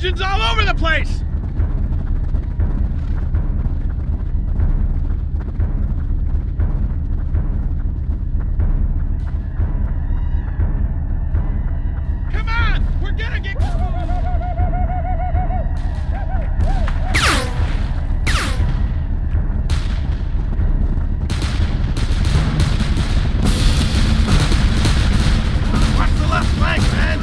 engines all over the place! Come on! We're gonna get... Watch the left flank, man!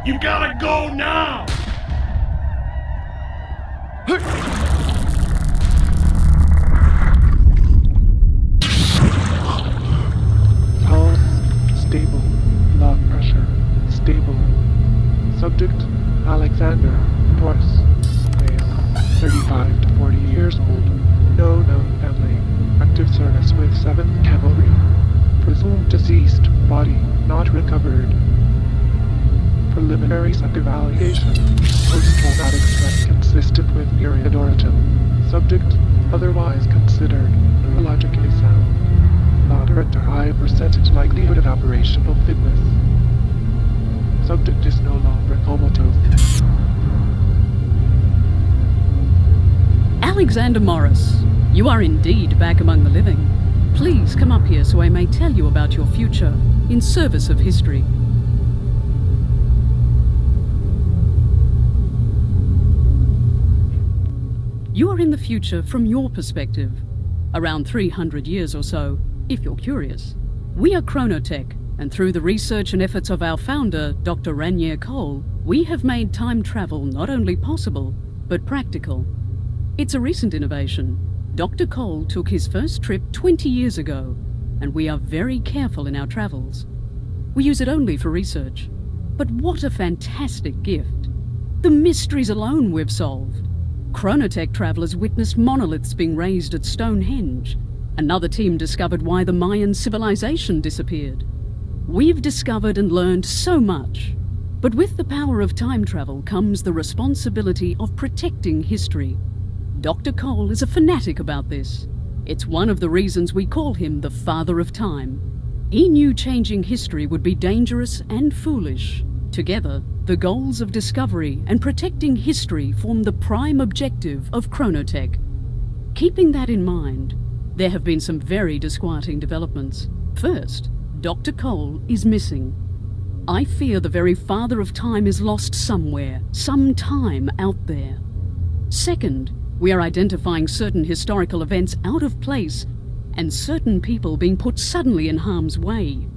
You gotta go now! Pulse stable. Blood pressure stable. Subject Alexander Morris. Male, 35 to 40 years old. No known family. Active service with 7th Cavalry. Presumed deceased. Body not recovered. Preliminary sub-evaluation. Post-traumatic stress consistent with periodortum. Subject otherwise considered neurologically sound. Moderate to high percentage likelihood of operational fitness. Subject is no longer comatose. Alexander Morris, you are indeed back among the living. Please come up here so I may tell you about your future in service of history. You are in the future from your perspective, around 300 years or so, if you're curious. We are Chronotech, and through the research and efforts of our founder, Dr. Ranier Cole, we have made time travel not only possible, but practical. It's a recent innovation. Dr. Cole took his first trip 20 years ago, and we are very careful in our travels. We use it only for research. But what a fantastic gift. The mysteries alone we've solved. Chronotech travelers witnessed monoliths being raised at Stonehenge. Another team discovered why the Mayan civilization disappeared. We've discovered and learned so much. But with the power of time travel comes the responsibility of protecting history. Dr. Cole is a fanatic about this. It's one of the reasons we call him the Father of Time. He knew changing history would be dangerous and foolish. Together, the goals of discovery and protecting history form the prime objective of Chronotech. Keeping that in mind, there have been some very disquieting developments. First, Dr. Cole is missing. I fear the very Father of Time is lost somewhere, sometime out there. Second, we are identifying certain historical events out of place and certain people being put suddenly in harm's way.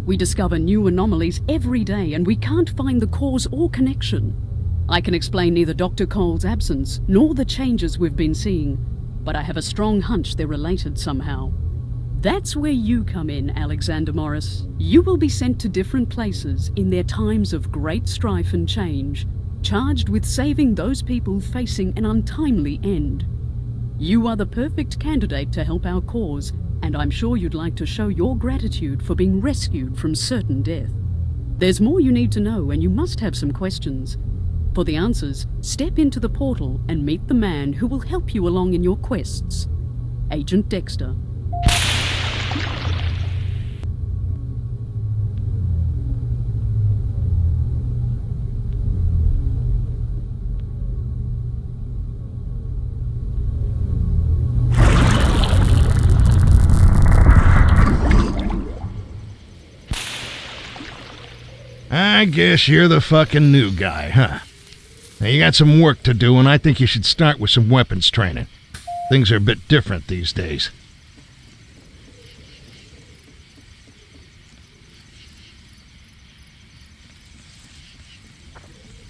We discover new anomalies every day and we can't find the cause or connection. I can explain neither Dr. Cole's absence nor the changes we've been seeing, but I have a strong hunch they're related somehow. That's where you come in, Alexander Morris. You will be sent to different places in their times of great strife and change, charged with saving those people facing an untimely end. You are the perfect candidate to help our cause, and I'm sure you'd like to show your gratitude for being rescued from certain death. There's more you need to know, and you must have some questions. For the answers, step into the portal and meet the man who will help you along in your quests. Agent Dexter. I guess you're the fucking new guy, huh? Now you got some work to do, and I think you should start with some weapons training. Things are a bit different these days.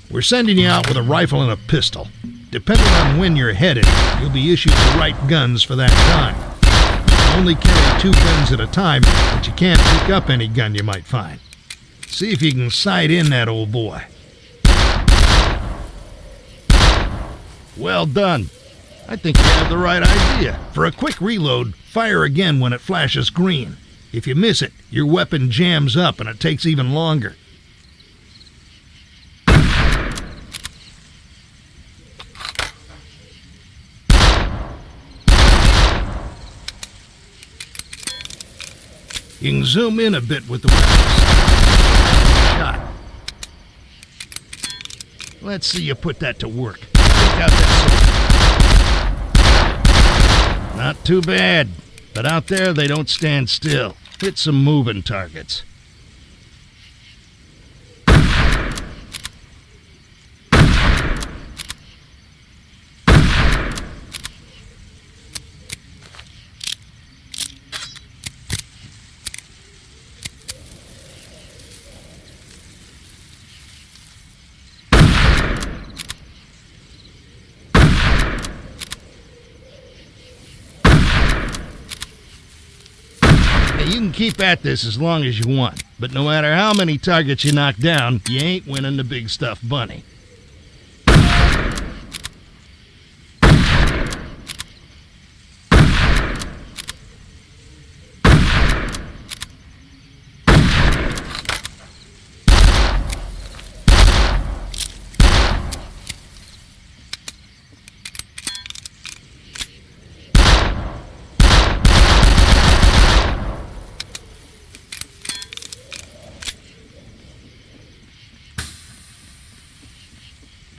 We're sending you out with a rifle and a pistol. Depending on when you're headed, you'll be issued the right guns for that time. You only carry 2 guns at a time, but you can't pick up any gun you might find. See if you can sight in that old boy. Well done. I think you have the right idea. For a quick reload, fire again when it flashes green. If you miss it, your weapon jams up and it takes even longer. You can zoom in a bit with the weapon. Shot. Let's see you put that to work. Take out that sword. Not too bad, but out there they don't stand still. Hit some moving targets. You can keep at this as long as you want, but no matter how many targets you knock down, you ain't winning the big stuffed bunny.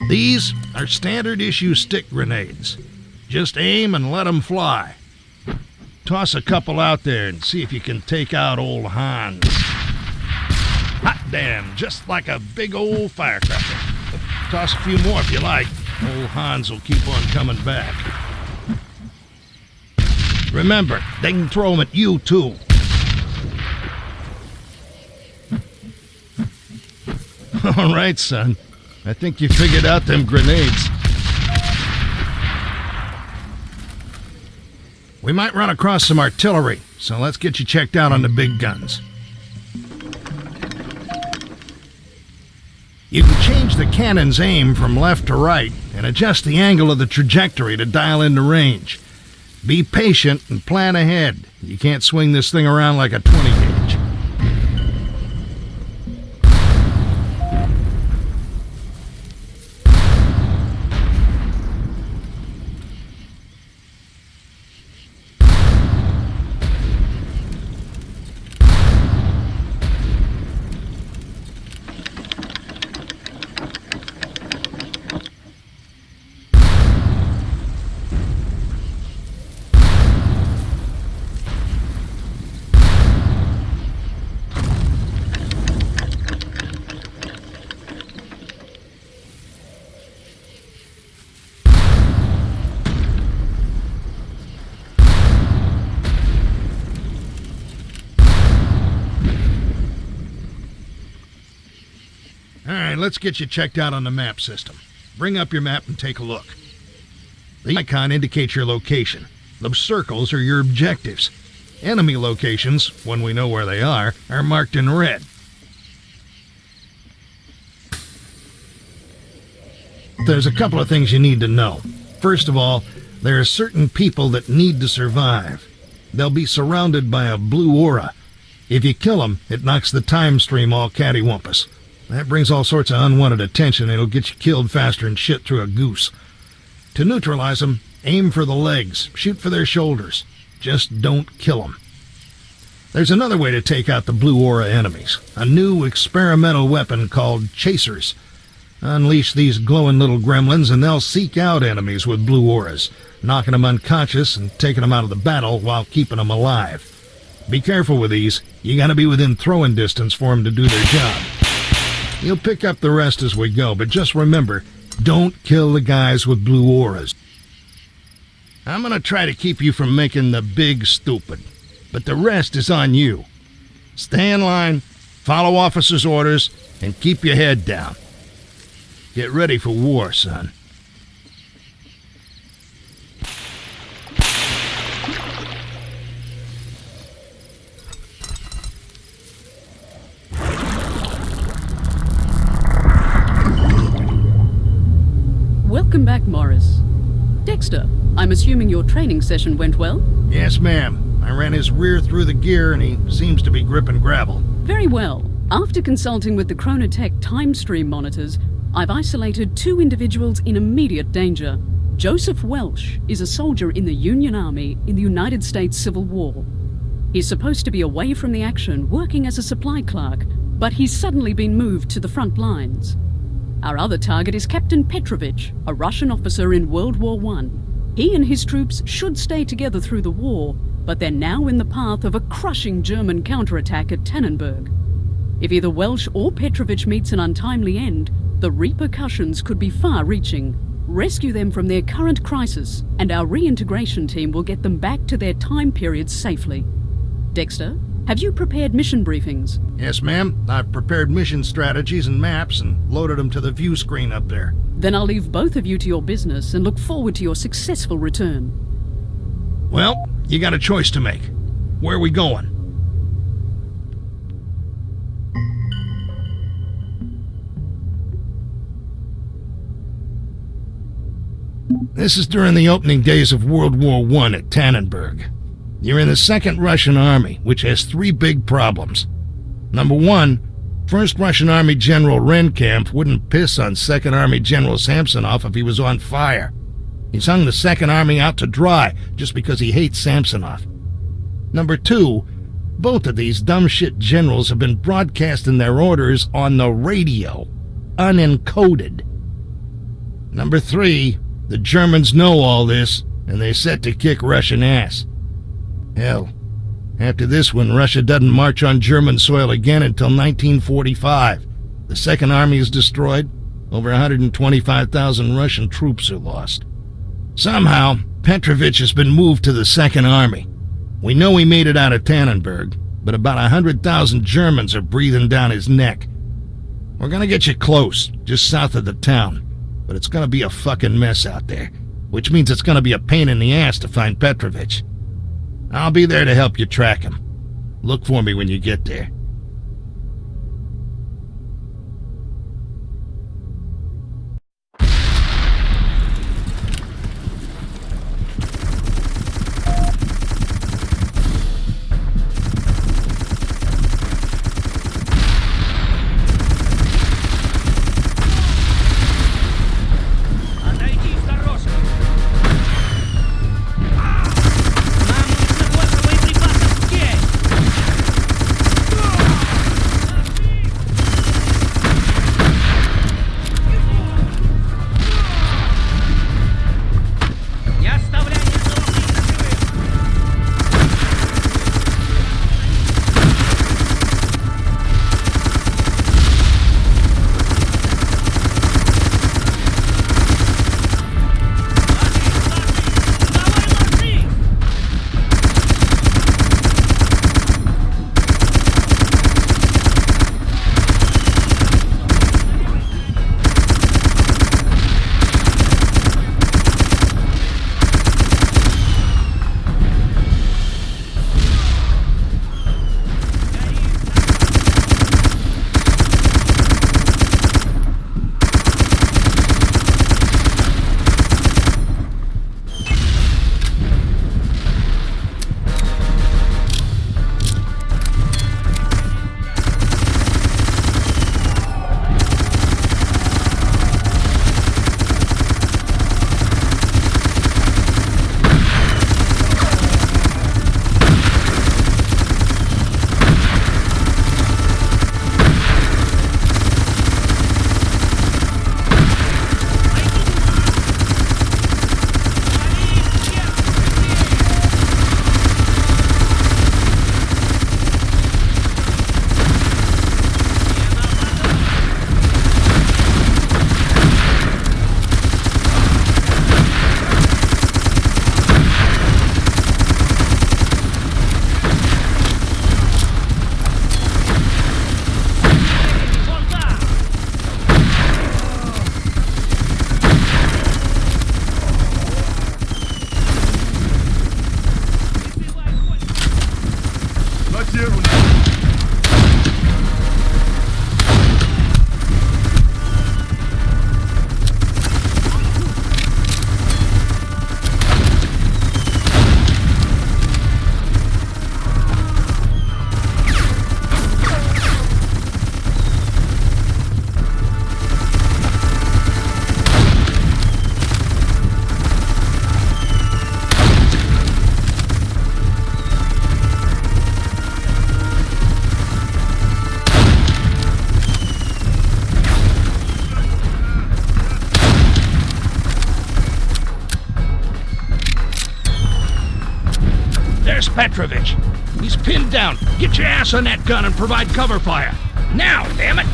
These are standard issue stick grenades. Just aim and let them fly. Toss a couple out there and see if you can take out old Hans. Hot damn, just like a big old firecracker. Toss a few more if you like. Old Hans will keep on coming back. Remember, they can throw them at you too. All right, son. I think you figured out them grenades. We might run across some artillery, so let's get you checked out on the big guns. You can change the cannon's aim from left to right and adjust the angle of the trajectory to dial in the range. Be patient and plan ahead. You can't swing this thing around like a 20 gauge. let's get you checked out on the map system. Bring up your map and take a look. The icon indicates your location. Those circles are your objectives. Enemy locations, when we know where they are marked in red. There's a couple of things you need to know. First of all, there are certain people that need to survive. They'll be surrounded by a blue aura. If you kill them, it knocks the time stream all cattywampus. That brings all sorts of unwanted attention, and it'll get you killed faster than shit through a goose. To neutralize them, aim for the legs, shoot for their shoulders. Just don't kill them. There's another way to take out the blue aura enemies. A new experimental weapon called chasers. Unleash these glowing little gremlins and they'll seek out enemies with blue auras, knocking them unconscious and taking them out of the battle while keeping them alive. Be careful with these. You gotta be within throwing distance for them to do their job. You'll pick up the rest as we go, but just remember, don't kill the guys with blue auras. I'm gonna try to keep you from making the big stupid, but the rest is on you. Stay in line, follow officers' orders, and keep your head down. Get ready for war, son. Welcome back, Morris. Dexter, I'm assuming your training session went well? Yes, ma'am. I ran his rear through the gear and he seems to be gripping gravel. Very well. After consulting with the Chronotech time stream monitors, I've isolated 2 individuals in immediate danger. Joseph Welsh is a soldier in the Union Army in the United States Civil War. He's supposed to be away from the action, working as a supply clerk, but he's suddenly been moved to the front lines. Our other target is Captain Petrovich, a Russian officer in World War I. He and his troops should stay together through the war, but they're now in the path of a crushing German counterattack at Tannenberg. If either Welsh or Petrovich meets an untimely end, the repercussions could be far-reaching. Rescue them from their current crisis, and our reintegration team will get them back to their time period safely. Dexter, have you prepared mission briefings? Yes, ma'am. I've prepared mission strategies and maps and loaded them to the view screen up there. Then I'll leave both of you to your business and look forward to your successful return. Well, you got a choice to make. Where are we going? This is during the opening days of World War I at Tannenberg. You're in the 2nd Russian Army, which has 3 big problems. Number 1, 1st Russian Army General Renkamp wouldn't piss on 2nd Army General Samsonov if he was on fire. He's hung the 2nd Army out to dry just because he hates Samsonov. Number 2, both of these dumb shit generals have been broadcasting their orders on the radio, unencoded. Number 3, the Germans know all this, and they're set to kick Russian ass. Hell, after this one, Russia doesn't march on German soil again until 1945. The 2nd Army is destroyed. Over 125,000 Russian troops are lost. Somehow, Petrovich has been moved to the 2nd Army. We know he made it out of Tannenberg, but about 100,000 Germans are breathing down his neck. We're gonna get you close, just south of the town. But it's gonna be a fucking mess out there, which means it's gonna be a pain in the ass to find Petrovich. I'll be there to help you track him. Look for me when you get there. Petrovich. He's pinned down. Get your ass on that gun and provide cover fire. Now, damn it!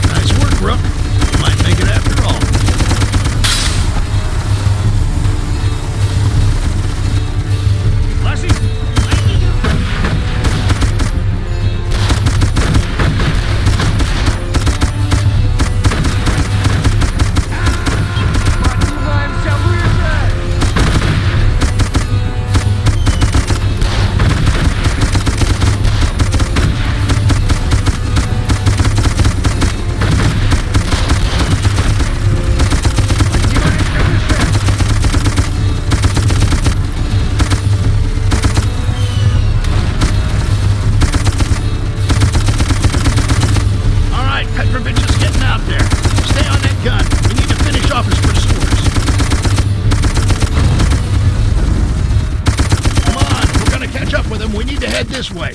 Nice work, Rook. You might make it after all. Lassie, Petrovich is getting out there. Stay on that gun. We need to finish off his pursuers. Come on, we're gonna catch up with him. We need to head this way.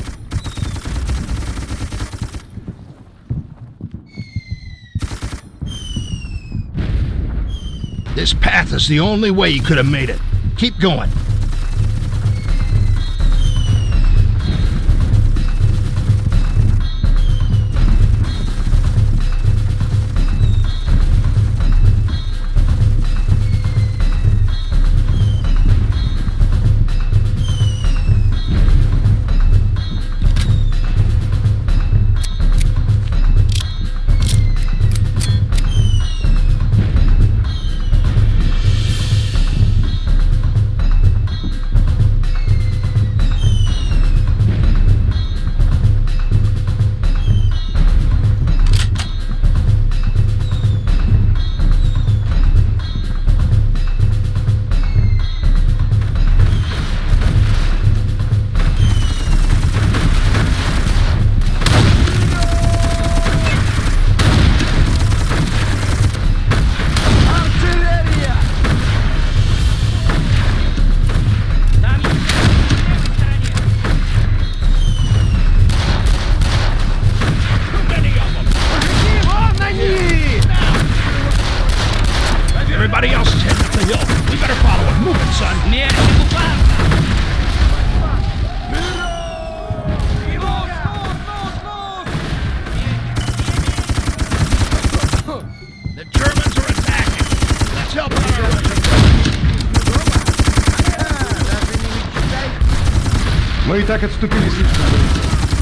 This path is the only way you could have made it. Keep going. Everybody else is heading up the hill. We better follow it. Move it, son. The Germans are attacking. Let's help out our Russians. Мы и так отступили слишком.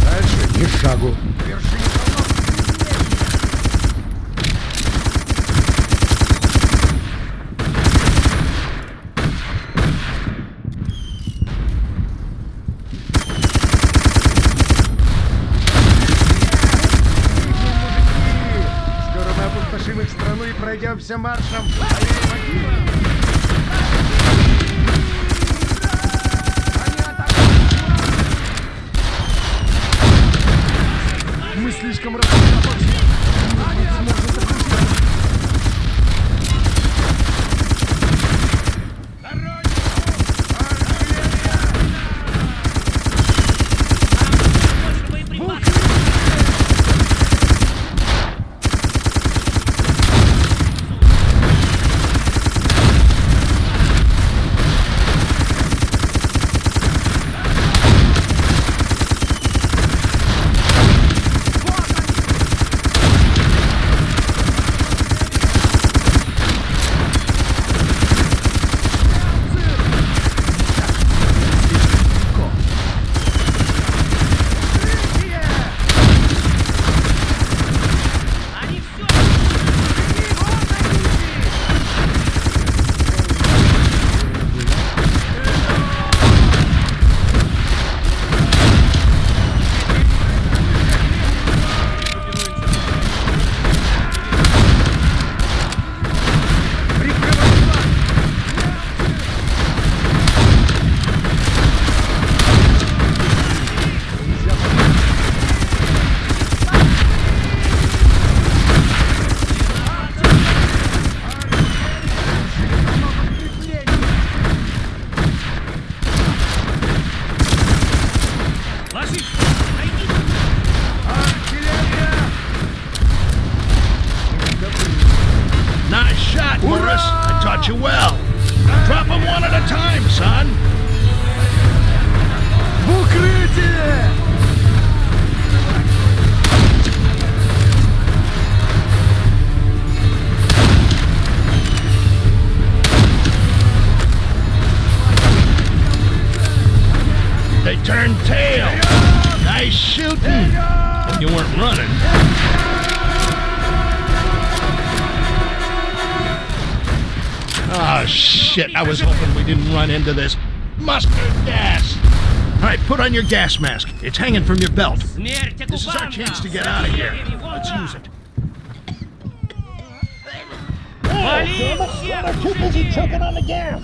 Дальше ни шагу. Опустошим их страну и пройдемся маршем. Мы слишком рассредоточены. Turn tail. Nice shooting. You weren't running. Oh, shit. I was hoping we didn't run into this mustard gas. All right, put on your gas mask. It's hanging from your belt. This is our chance to get out of here. Let's use it. Oh, I'm too busy choking on the gas.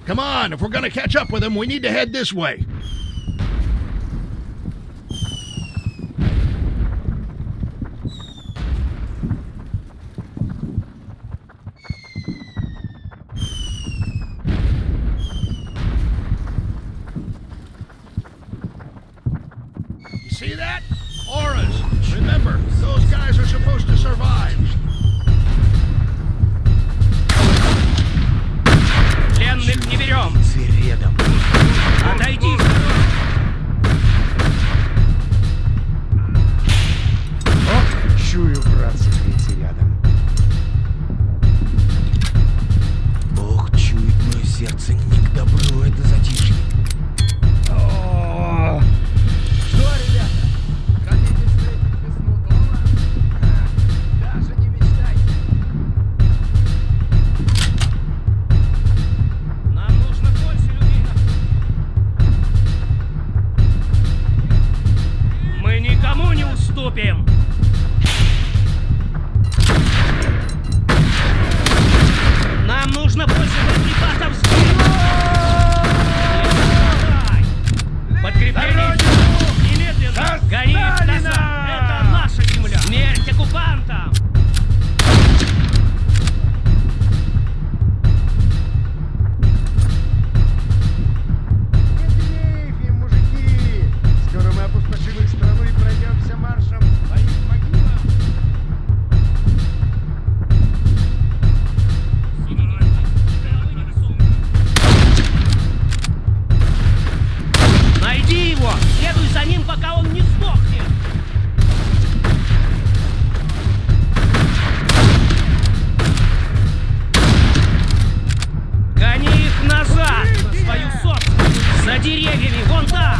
Come on, if we're gonna catch up with them, we need to head this way. You see that? Auras. Remember, those guys are supposed to survive. Пленных не берем. Отойди. Ох, чую, братцы, фрицы рядом. Ох, чует мое сердце, не к добру это затишье. Что, ребята, хотите встретить весну дома? Даже не мечтайте. Нам нужно больше людей. Мы никому не уступим. Нам нужно больше боеприпасов. Подкрепление немедленно. Гони их назад. Это наша земля. Смерть оккупантам. Ефи, мужики! Скоро мы опустошим их страну и пройдемся маршем по их могилам. Найди его! Следуй за ним, пока он не сдохнет! Гони их назад! На свою собственную! За деревьями! Вон там!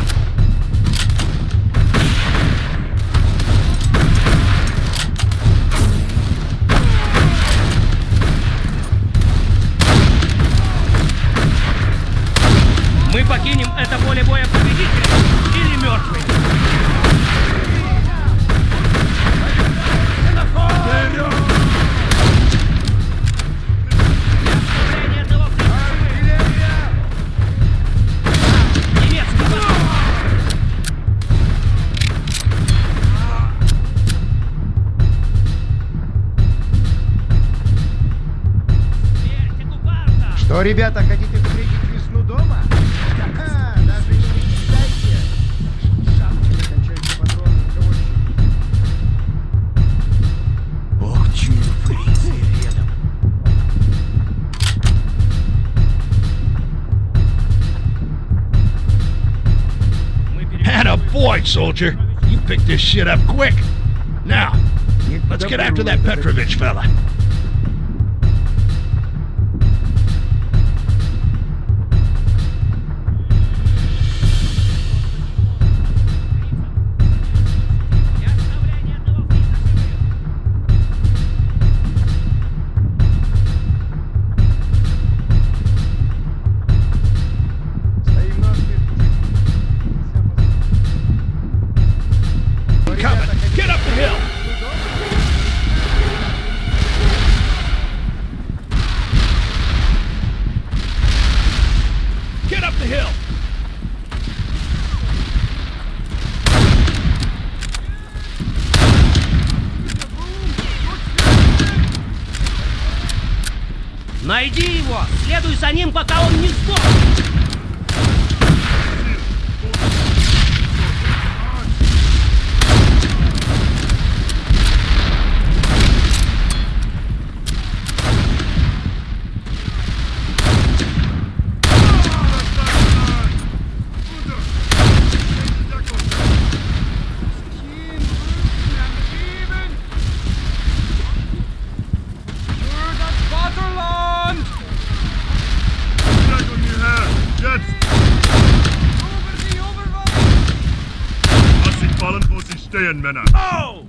Мы покинем это поле боя победителем или мертвым. Немецкий поток. Смерть оккупантам! Что, ребята, хотите встретить весну дома? Даже не мечтайте. Шапки кончаются патроны, кого-нибудь. Ох, чую, фрицы рядом. Atta boy, soldier. You picked this shit up quick. Now, let's get after that Petrovich fella. Не оставляй ни одного фрица живым. Стоим насмерть, мужики. Coming. Get up the hill. Get up the hill. Найди его! Следуй за ним, пока он не сдох! Geschätzt! Lass sich fallen, wo sie stehen, Männer! Oh!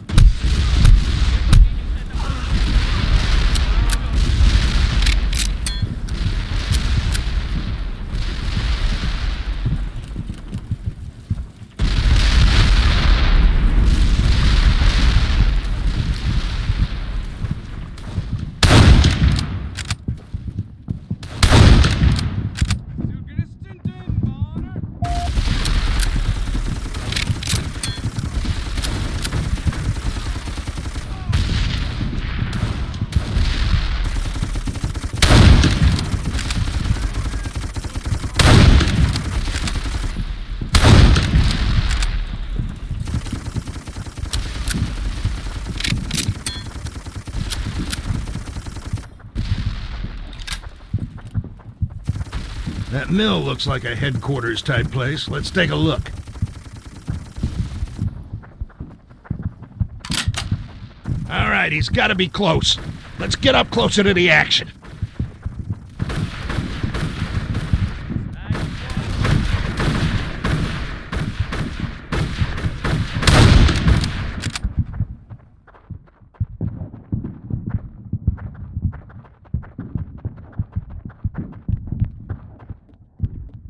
That mill looks like a headquarters type place. Let's take a look. All right, he's got to be close. Let's get up closer to the action.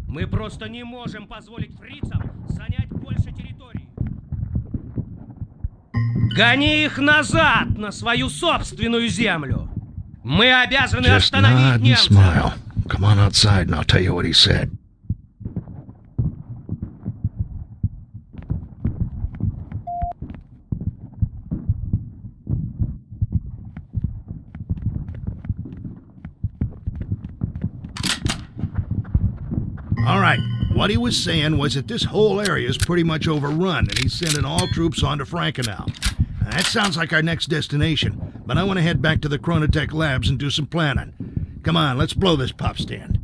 Мы просто не можем позволить фрицам занять больше территории. Гони их назад, на свою собственную землю. Мы обязаны Just остановить nod and немцев. smile. Come on outside and I'll tell you what he said. All right, what he was saying was that this whole area is pretty much overrun, and he's sending all troops on to Frankenau. That sounds like our next destination, but I want to head back to the Chronotech labs and do some planning. Come on, let's blow this pop stand.